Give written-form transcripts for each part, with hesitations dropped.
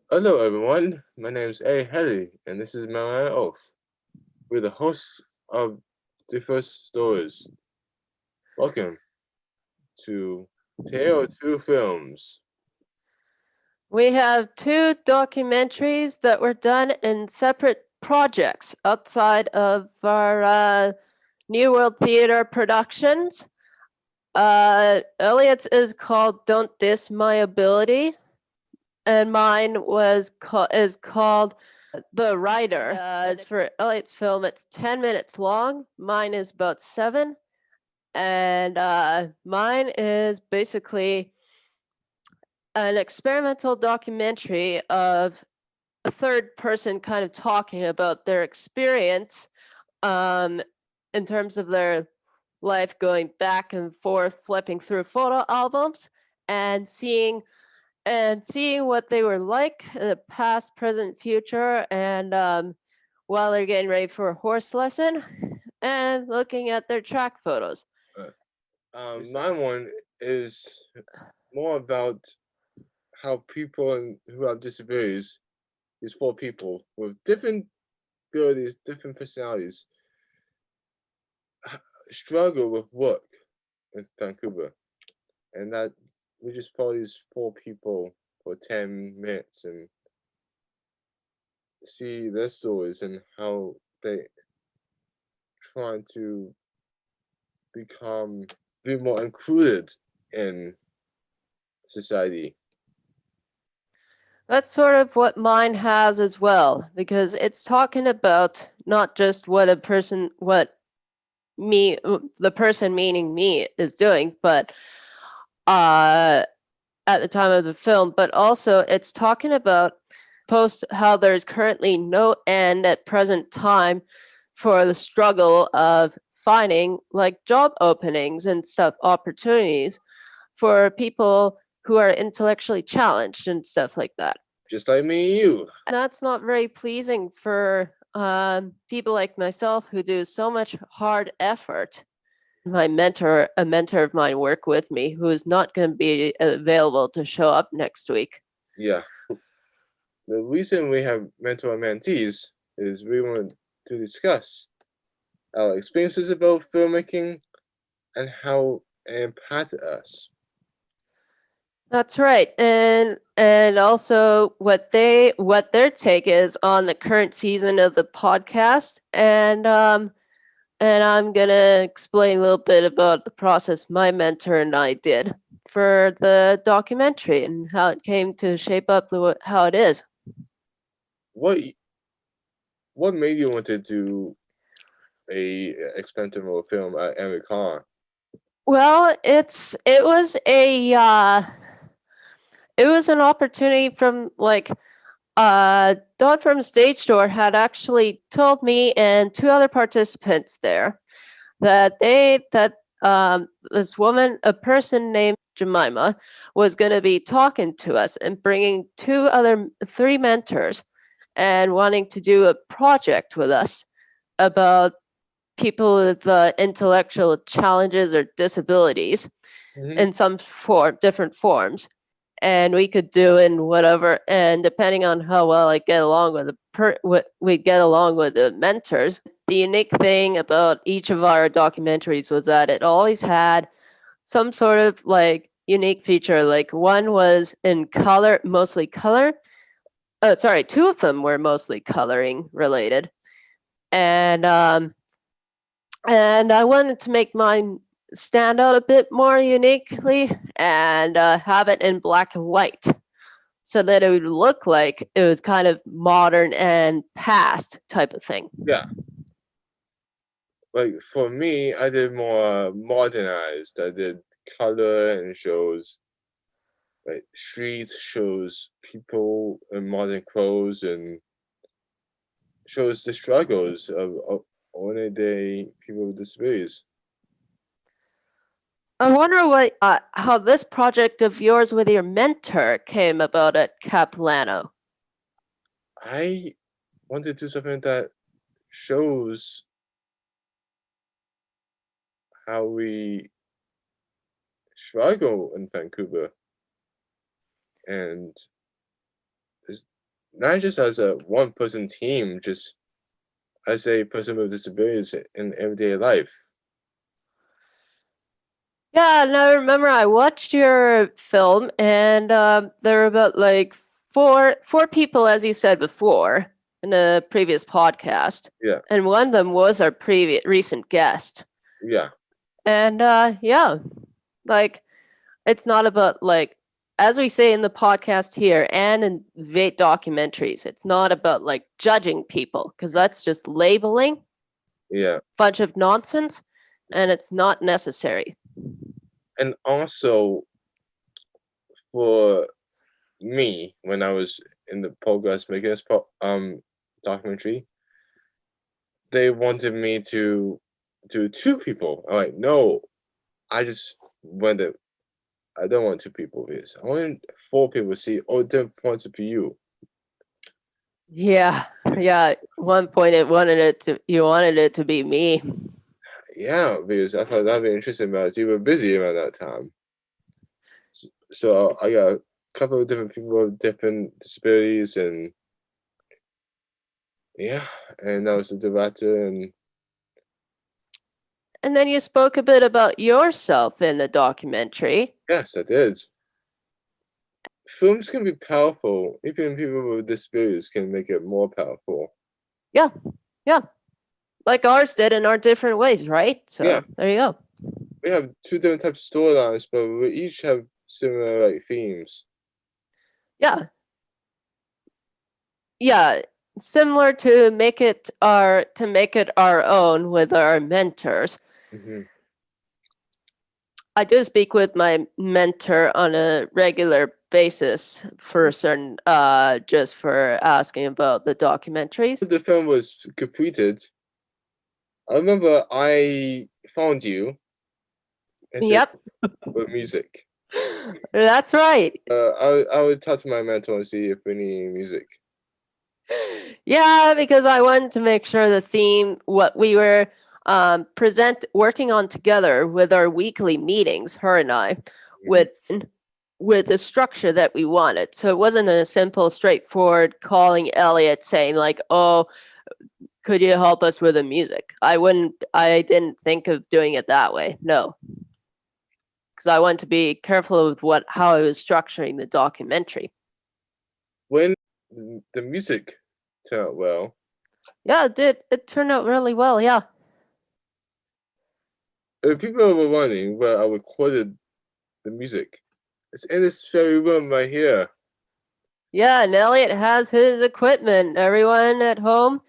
Hello, everyone. My name is A. Helly, and this is my Oath. We're the hosts of the first stories. Welcome to Tale of Two Films. We have two documentaries that were done in separate projects outside of our New World Theater productions. Elliot's is called "Don't Diss My Ability," and mine is called "The Writer." As for Elliot's film, it's 10 minutes long. Mine is about 7, and mine is basically an experimental documentary of a third person kind of talking about their experience um, in terms of their life going back and forth, flipping through photo albums and seeing what they were like in the past, present, future, and while they're getting ready for a horse lesson and looking at their track photos. My one is more about how people who have disabilities, these four people with different abilities, different personalities, struggle with work in Vancouver. And that we just follow these four people for 10 minutes and see their stories and how they trying to be more included in society. That's sort of what mine has as well, because it's talking about not just what me, the person meaning me, is doing, but uh, at the time of the film, but also it's talking about how there's currently no end at present time for the struggle of finding like job openings and stuff, opportunities for people who are intellectually challenged and stuff like that. Just like me and you. And that's not very pleasing for people like myself who do so much hard effort. A mentor of mine, work with me who is not going to be available to show up next week. Yeah. The reason we have mentor and mentees is we want to discuss our experiences about filmmaking and how it impacted us. That's right. And also what their take is on the current season of the podcast, and I'm going to explain a little bit about the process my mentor and I did for the documentary and how it came to shape up how it is. What what made you want to do a experimental film at Emily Carr? Well, it was an opportunity from like Don from Stage Door had actually told me and two other participants there that this woman, a person named Jemima, was going to be talking to us and bringing three mentors and wanting to do a project with us about people with intellectual challenges or disabilities in some different forms, and we could do in whatever. And depending on how well I get along with what we get along with the mentors, the unique thing about each of our documentaries was that it always had some sort of like unique feature. Like one was in color, mostly color. Sorry, two of them were mostly coloring related, and and I wanted to make mine stand out a bit more uniquely and have it in black and white so that it would look like it was kind of modern and past type of thing. Yeah. Like for me, I did more modernized. I did color and shows like streets, shows people in modern clothes, and shows the struggles of ordinary day people with disabilities. I wonder how this project of yours with your mentor came about at Capilano. I want to do something that shows how we struggle in Vancouver and not just as a one-person team, just as a person with disabilities in everyday life. Yeah, and I remember I watched your film, and there were about like four people, as you said before in a previous podcast, Yeah, and one of them was our previous recent guest. yeah, And yeah, like it's not about like as we say in the podcast here and in Vate documentaries, it's not about like judging people because that's just labeling, yeah. bunch of nonsense, and it's not necessary. And also for me, when I was in the podcast making this documentary, they wanted me to do two people. I'm like, no, I just wanted I don't want two people because I want four people to see all different points of view. Yeah, yeah. One point you wanted it to be me. Yeah, because I thought that'd be interesting, but you were busy around that time. So I got a couple of different people with different disabilities, and yeah, and I was the director, and And then you spoke a bit about yourself in the documentary. yes, I did. Films can be powerful. Even people with disabilities can make it more powerful. Yeah, yeah. Like ours did in our different ways, right? Yeah, So there you go. we have two different types of storylines, but we each have similar like themes. Yeah, yeah. Similar to make it our own with our mentors. Hmm. I do speak with my mentor on a regular basis for certain just for asking about the documentaries. The film was completed. I remember I found you and said, Yep. with music. That's right. I would talk to my mentor and see if we need music. Yeah, because I wanted to make sure the theme, what we were working on together with our weekly meetings, her and I, with the structure that we wanted. So it wasn't a simple, straightforward calling Elliot saying like, "Oh, could you help us with the music?" I didn't think of doing it that way. No, because I wanted to be careful with how I was structuring the documentary. When the music turned out well, Yeah, it did. It turned out really well. Yeah. people were wondering where I recorded the music. It's in this very room right here. Yeah, and Elliot has his equipment. Everyone at home,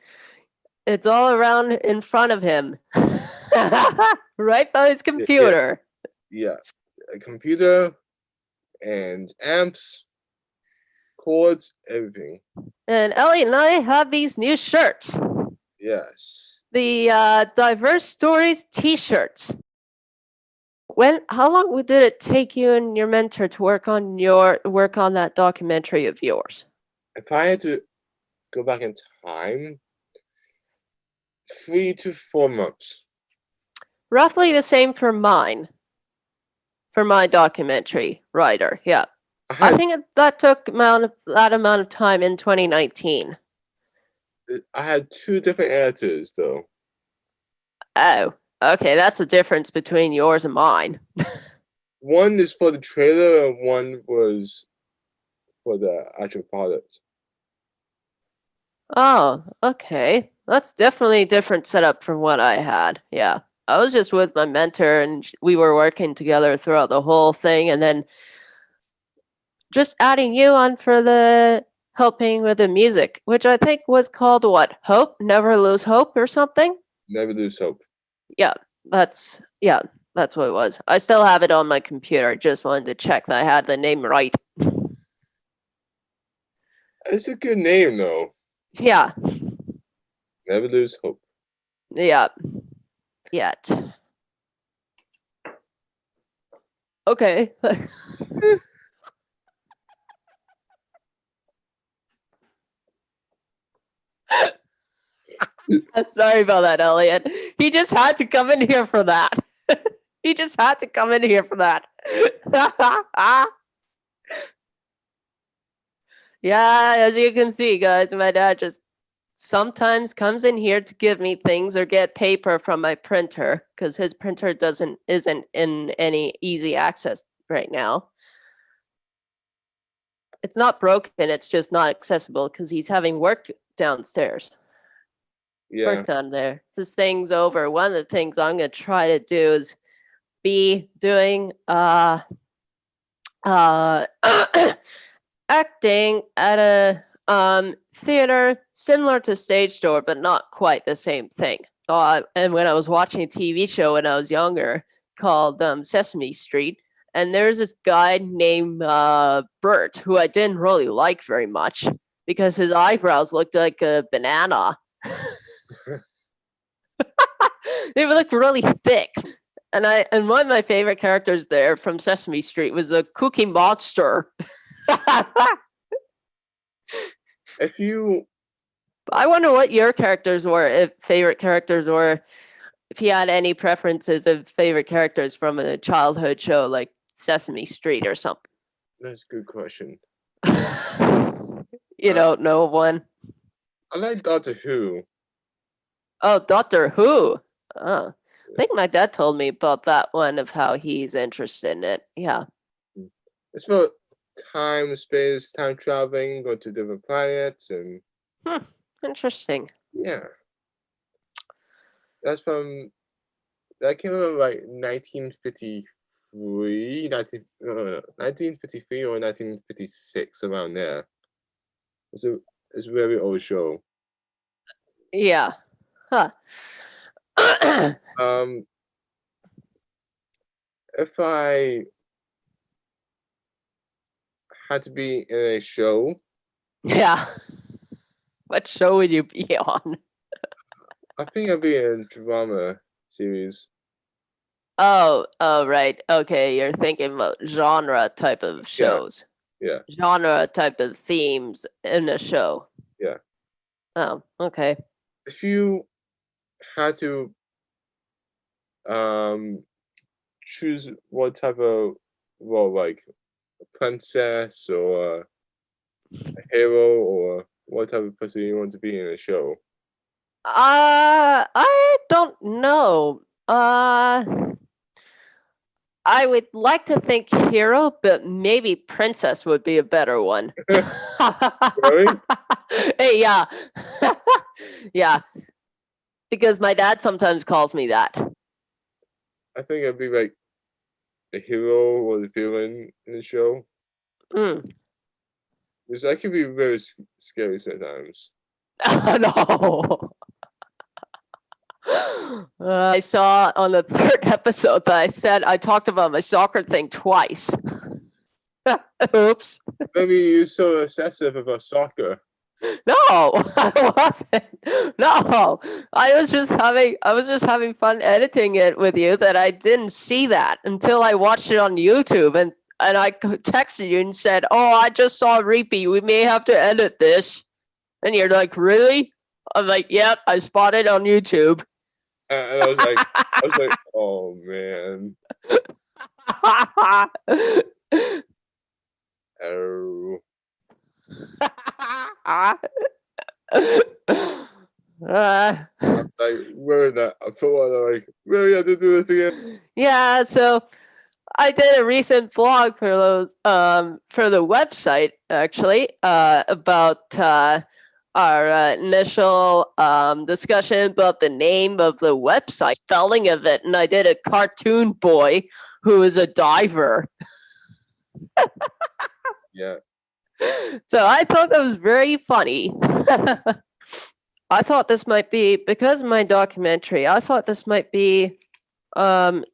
it's all around in front of him. Right by his Yeah, computer. yeah. A computer and amps, chords, everything. And Elliot and I have these new shirts. Yes. The Diverse Stories t-shirts. How long did it take you and your mentor to work on that documentary of yours? If I had to go back in time, 3 to 4 months. Roughly the same for mine. For my documentary writer, yeah. I think that took that amount of time in 2019. I had two different editors though. Oh, okay, that's the difference between yours and mine. One is for the trailer and one was for the actual product. Oh, okay. That's definitely a different setup from what I had. Yeah. I was just with my mentor and we were working together throughout the whole thing and then just adding you on for the helping with the music, which I think was called what? Hope? Never Lose Hope or something? Never lose hope. Yeah, that's what it was. I still have it on my computer. Just wanted to check that I had the name right. It's a good name though. Yeah. Never lose hope. Yeah. Yet. Okay. I'm sorry about that, Elliot. He just had to come in here for that. He just had to come in here for that. Yeah, as you can see, guys, my dad just sometimes comes in here to give me things or get paper from my printer because his printer isn't in any easy access right now. It's not broken, it's just not accessible because he's having work downstairs. Yeah. Work done there. This thing's over. One of the things I'm gonna try to do is be doing uh acting at a theater similar to stage door, but not quite the same thing. And when I was watching a TV show when I was younger called Sesame Street, and there's this guy named Bert who I didn't really like very much because his eyebrows looked like a banana. They would look really thick. And one of my favorite characters there from Sesame Street was a Cookie Monster. If you, I wonder what your characters were, if favorite characters were, if you had any preferences of favorite characters from a childhood show like Sesame Street or something. that's a good question. You don't know one. I like Doctor Who. Oh, Doctor Who. Oh, I think my dad told me about that one of how he's interested in it. Yeah. It's about time, space, time traveling, go to different planets, and Interesting. yeah. That's from that came out like 1953, 1953 or 1956, around there. It's a very old show. Yeah. Huh. If I had to be in a show, Yeah. What show would you be on? I think I'd be in a drama series. Oh, right. Okay, you're thinking about genre type of shows. Yeah. Genre type of themes in a show. Yeah. Oh, okay. If you had to choose what type of role, like a princess or a hero, or what type of person you want to be in a show? I don't know. I would like to think hero, but maybe princess would be a better one. Really? Hey, yeah. Yeah. Because my dad sometimes calls me that. I think I'd be like the hero or the villain in the show. Mm. Because that can be very scary sometimes. No. I saw on the third episode that I talked about my soccer thing twice. Oops. Maybe you're so obsessive about soccer. No, I wasn't. No, I was just having fun editing it with you that I didn't see that until I watched it on YouTube and I texted you and said, "Oh, I just saw Reapy. We may have to edit this." And you're like, "Really?" I'm like, "Yep, I spotted on YouTube." And I was like, oh man. Oh. Like, where that? I feel like, really have to do this again? Yeah, so I did a recent vlog for the website actually about our initial discussion about the name of the website, spelling of it, and I did a cartoon boy who is a diver. Yeah. So I thought that was very funny. I thought this might be, because of my documentary, I thought this might be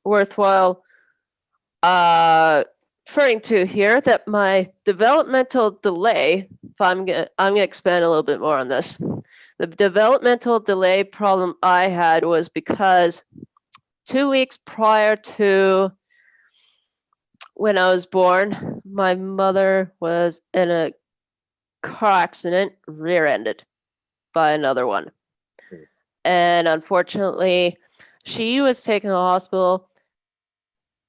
worthwhile referring to here, that my developmental delay, if I'm gonna expand a little bit more on this. The developmental delay problem I had was because 2 weeks prior to when I was born, my mother was in a car accident, rear-ended by another one. And unfortunately, she was taken to the hospital.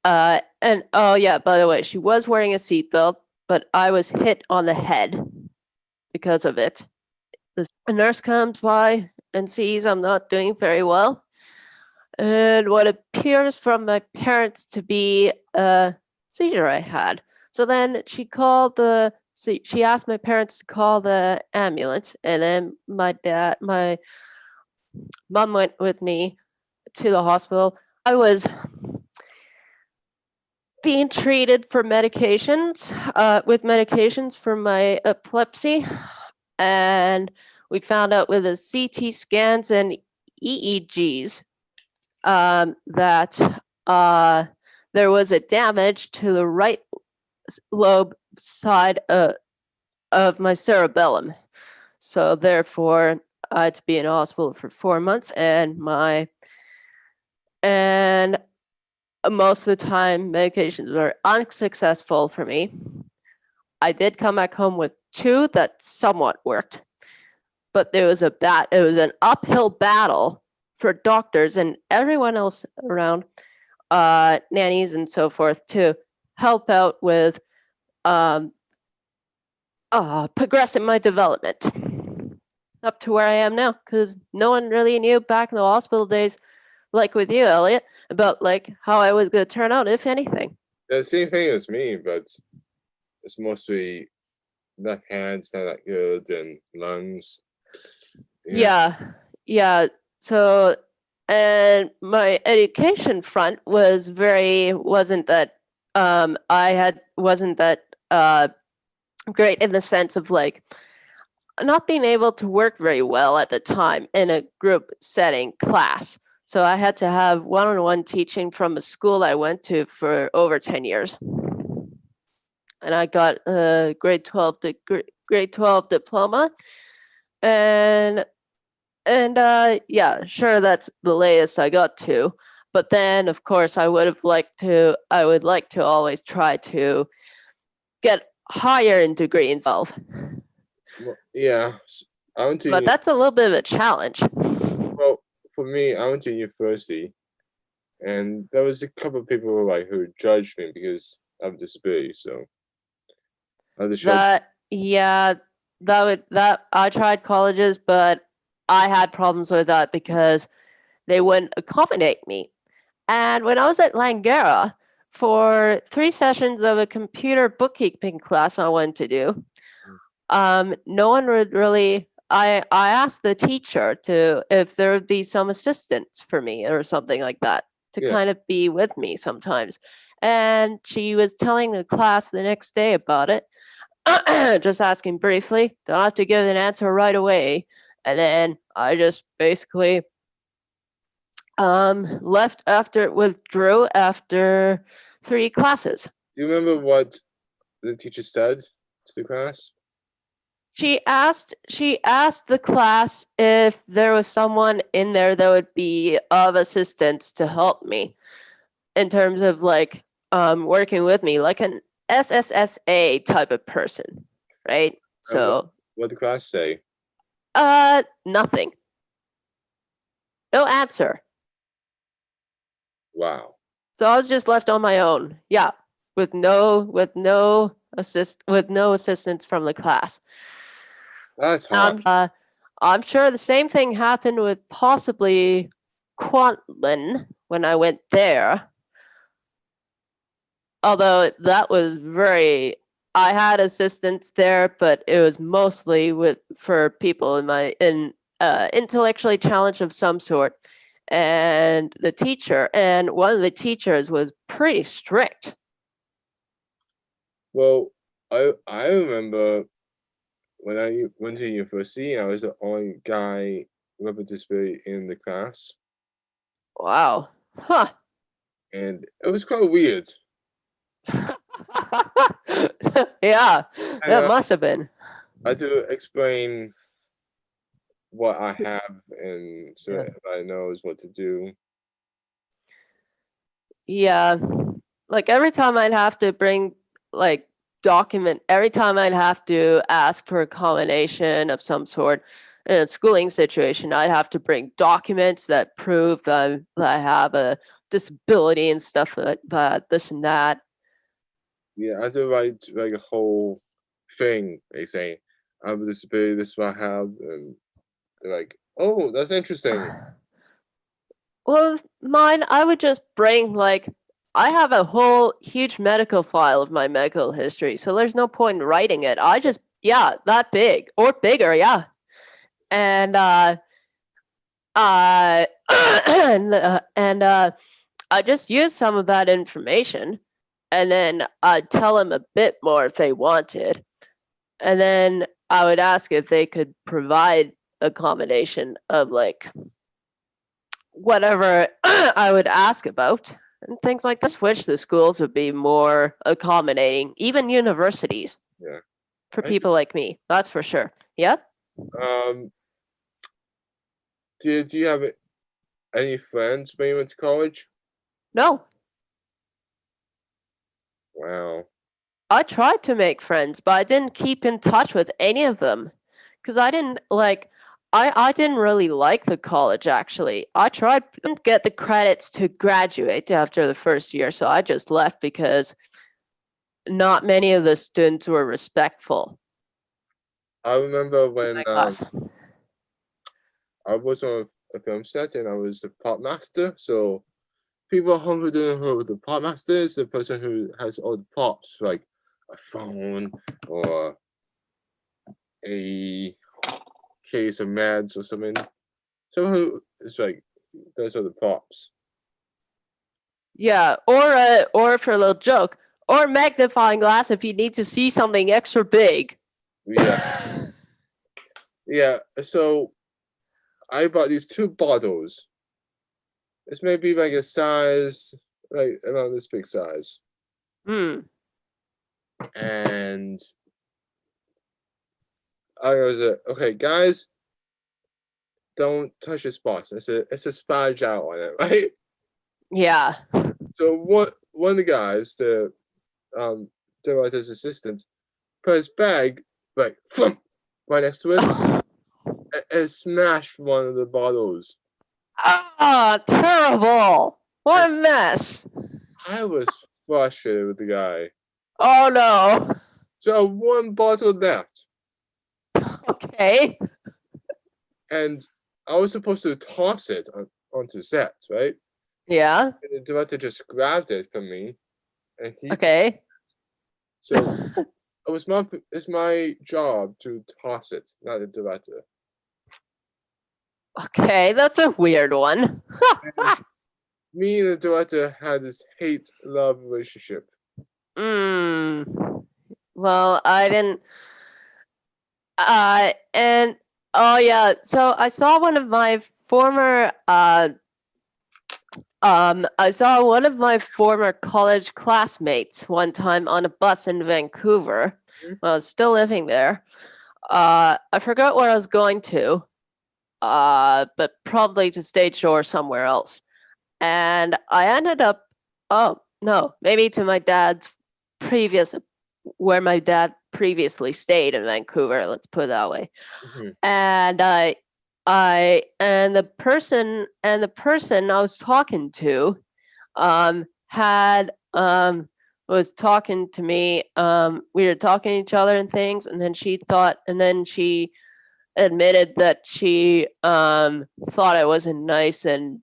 And oh yeah, by the way, she was wearing a seatbelt, but I was hit on the head. because of it. A nurse comes by and sees I'm not doing very well, and what appears from my parents to be a seizure I had. So then she asked my parents to call the ambulance, and then my mom went with me to the hospital. I was being treated for with medications for my epilepsy, and we found out with the CT scans and EEGs that there was a damage to the right lobe side of my cerebellum. So therefore, I had to be in hospital for 4 months, and most of the time medications were unsuccessful for me. I did come back home with 2 that somewhat worked, but it was an uphill battle for doctors and everyone else around, nannies and so forth, to help out with progressing my development up to where I am now, because no one really knew back in the hospital days, like with you, Elliot, about like how I was going to turn out, if anything. The same thing as me, but it's mostly left hand's not that good and lungs. Yeah. So, and my education front wasn't that wasn't that great, in the sense of like not being able to work very well at the time in a group setting class. So I had to have one-on-one teaching from a school I went to for over 10 years. And I got a grade 12 diploma. And yeah, sure, that's the latest I got to. But then, of course, I would like to always try to get higher in degree in self. Well, yeah, But that's a little bit of a challenge. Well, for me, I went to university, and there was a couple of people like who judged me because of disability. So I had to show. That I tried colleges, but I had problems with that because they wouldn't accommodate me. And when I was at Langara, for 3 sessions of a computer bookkeeping class I wanted to do, no one would really. I asked the teacher if there would be some assistance for me or something like that to kind of be with me sometimes. And she was telling the class the next day about it, just asking briefly. Don't have to give an answer right away. And then I just basically withdrew after 3 classes. Do you remember what the teacher said to the class? She asked the class if there was someone in there that would be of assistance to help me in terms of like working with me, like an SSSA type of person, right? So what did the class say? Nothing. No answer. Wow. So I was just left on my own. Yeah, with no assistance from the class. That's hard. I'm sure the same thing happened with possibly Kwantlen when I went there. Although that was I had assistance there, but it was mostly for people in intellectually challenged of some sort. And one of the teachers was pretty strict. Well, I remember when I went to university, I was the only guy with a disability in the class. Wow. Huh. And it was quite weird. Yeah, that must have been. I had to explain what I have, and so everybody knows what to do. Yeah, like every time I'd have to every time I'd have to ask for a combination of some sort in a schooling situation, I'd have to bring documents that prove that I have a disability and stuff like that, this and that. Yeah, I had to write like a whole thing. They say I have a disability, this is what I have, and they're like, oh, that's interesting. Well, mine, I would just bring, like, I have a whole huge medical file of my medical history, so there's no point in writing it. I just, yeah, that big or bigger, yeah. And, and I just use some of that information, and then I'd tell them a bit more if they wanted. And then I would ask if they could provide a combination of, like, whatever I would ask about and things like this. Wish the schools would be more accommodating, even universities, Yeah. for people like me. That's for sure. Yeah. Um, did you have any friends when you went to college? No, Wow. I tried to make friends, but I didn't keep in touch with any of them because I didn't like. I didn't really like the college actually. I tried to get the credits to graduate after the first year, so I just left because not many of the students were respectful I remember in when my class. I was on a film set and I was the pop master. So people who don't know who the pop master is, the person who has all the props, like a phone or a case of meds or something. Someone who is like those are the props. Yeah, or for a little joke, or magnifying glass if you need to see something extra big. Yeah. Yeah. So I bought these two bottles. It's maybe like a size, like around this big size. Hmm. And I was okay, guys, don't touch this box. It's a sponge out on it, right? Yeah. So one of the guys, the director's assistant, put his bag like thump, right next to it and smashed one of the bottles. Ah, terrible. What a mess. I was frustrated with the guy. Oh no. So one bottle left, Okay. and I was supposed to toss it onto set, right? Yeah. And the director just grabbed it from me, and he. Okay. So it's my job to toss it, not the director. Okay, that's a weird one. And me and the director had this hate-love relationship. Hmm. Well, I didn't. And oh yeah, so I saw one of my former I saw one of my former college classmates one time on a bus in Vancouver when I was still living there. I forgot where I was going to, but probably to Stage Shore or somewhere else. And I ended up, oh no, maybe to my dad's previous, where my dad previously stayed in Vancouver. Let's put it that way. Mm-hmm. And the person I was talking to had was talking to me. We were talking to each other and things, and then she admitted that she thought I wasn't nice and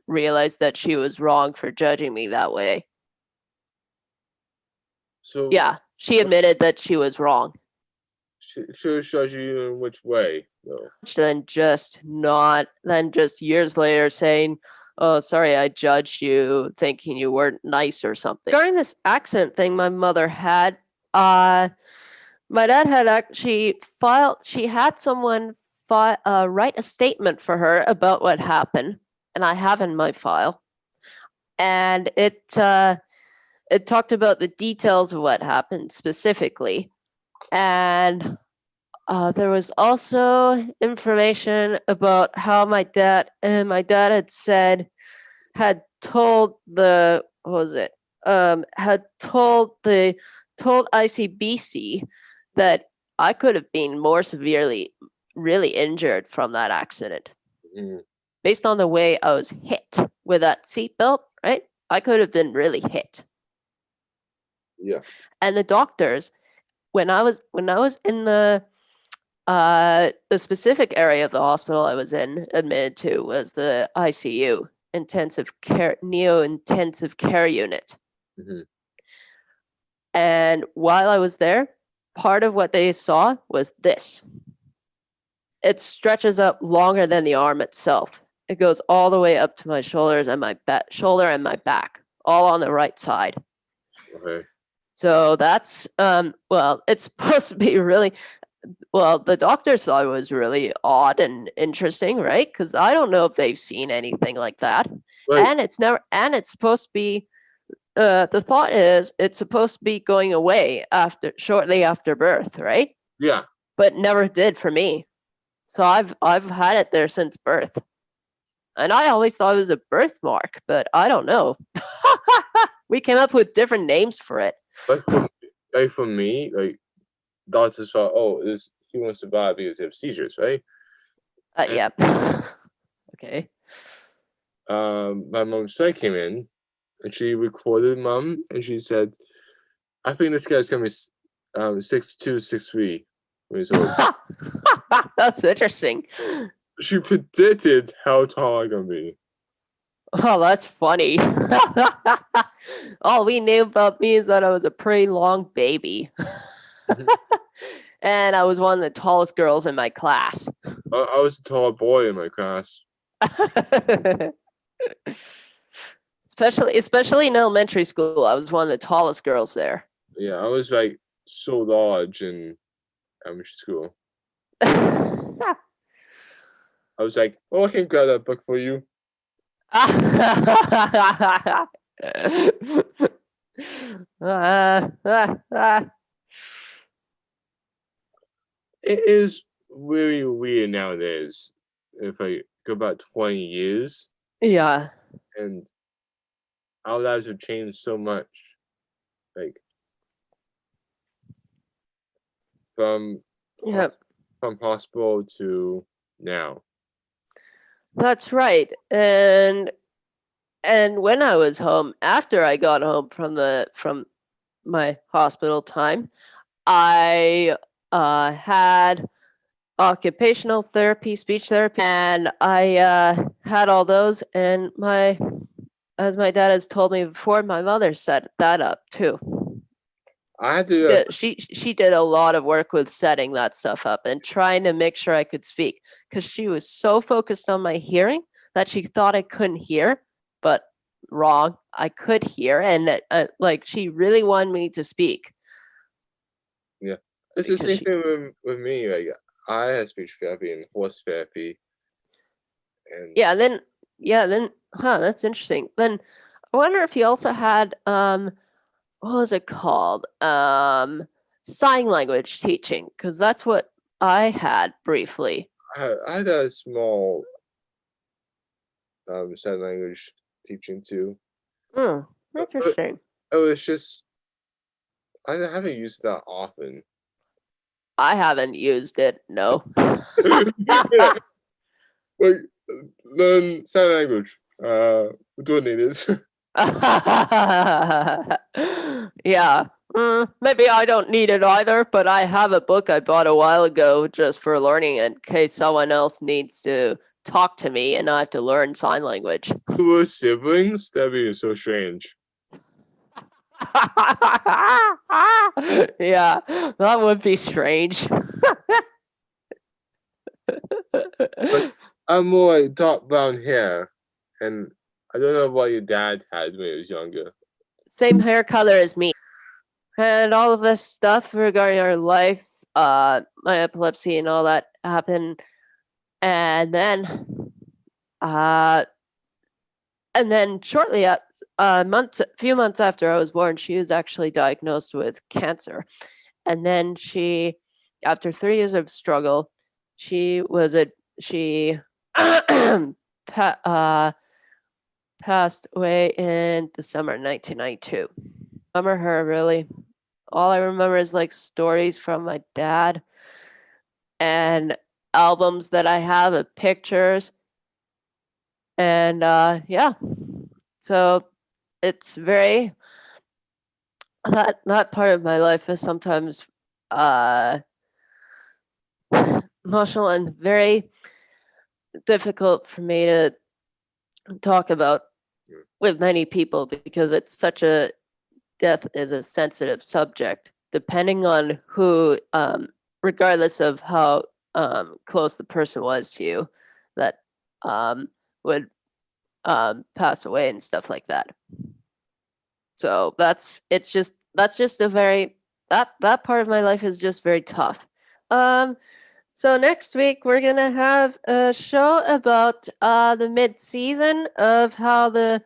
realized that she was wrong for judging me that way. So Yeah, she admitted that she was wrong. she shows you in which way, though. Then just years later saying, oh, sorry, I judged you thinking you weren't nice or something. Regarding this accent thing my mother had, my dad had actually she had someone write a statement for her about what happened, and I have in my file. And it talked about the details of what happened specifically. And there was also information about how my dad had told the what was it had told ICBC that I could have been more severely really injured from that accident. Mm. Based on the way I was hit with that seatbelt, right? I could have been really hit. Yeah. And the doctors when I was in the specific area of the hospital I was in admitted to was the ICU, neo intensive care unit. Mm-hmm. And while I was there, part of what they saw was this. It stretches up longer than the arm itself. It goes all the way up to my shoulders and my shoulder and my back, all on the right side. Okay. So that's well, it's supposed to be really well. The doctors thought it was really odd and interesting, right? Because I don't know if they've seen anything like that, Like, and it's never. And it's supposed to be. The thought is it's supposed to be going away shortly after birth, right? yeah. But never did for me. So I've had it there since birth. And I always thought it was a birthmark, but I don't know. We came up with different names for it. Like for me, like doctors thought, oh, he won't survive because he has seizures, right? Yeah. Okay. My mom's friend came in and she recorded mom and she said, I think this guy's gonna be 6'2", 6'3" when he's old. That's interesting. She predicted how tall I'm gonna be. Oh, that's funny. All we knew about me is that I was a pretty long baby. And I was one of the tallest girls in my class. I was a tall boy in my class. Especially in elementary school, I was one of the tallest girls there. Yeah, I was like so large in elementary school. I was like, oh, I can grab that book for you. It is really weird nowadays. If I go back 20 years, Yeah. and our lives have changed so much, like from Yep. from hospital to now. That's right. And when I was home, after I got home from my hospital time, I had occupational therapy, speech therapy, and I had all those. And as my dad has told me before, my mother set that up too. I had to. She did a lot of work with setting that stuff up and trying to make sure I could speak because she was so focused on my hearing that she thought I couldn't hear, but wrong. I could hear, and like she really wanted me to speak. Yeah, it's the same thing with me. Like I had speech therapy and horse therapy, and then that's interesting. Then I wonder if you also had what was it called? Sign language teaching, because that's what I had briefly. I had a small sign language teaching too. Interesting. It was just I haven't used that often. I haven't used it. No. Like learn sign language. We don't need it. Yeah. Maybe I don't need it either, but I have a book I bought a while ago just for learning in case someone else needs to talk to me and I have to learn sign language. We were siblings. That'd be so strange. Yeah, that would be strange. I'm more like dark brown hair, and I don't know what your dad had when he was younger. Same hair color as me. And all of this stuff regarding our life, my epilepsy and all that happened. And then shortly a few months after I was born, she was actually diagnosed with cancer. And then after 3 years of struggle, she passed away in December 1992. I remember her really. All I remember is like stories from my dad and albums that I have of pictures. And yeah, so it's very that part of my life is sometimes emotional and very difficult for me to talk about with many people because it's such a death is a sensitive subject depending on who regardless of how close the person was to you that would pass away and stuff like that. So that's just a very that part of my life is just very tough. So next week we're gonna have a show about the mid-season of how the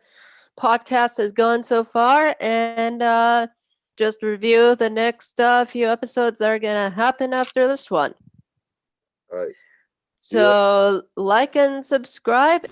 podcast has gone so far, and just review the next few episodes that are gonna happen after this one. All right. So like and subscribe.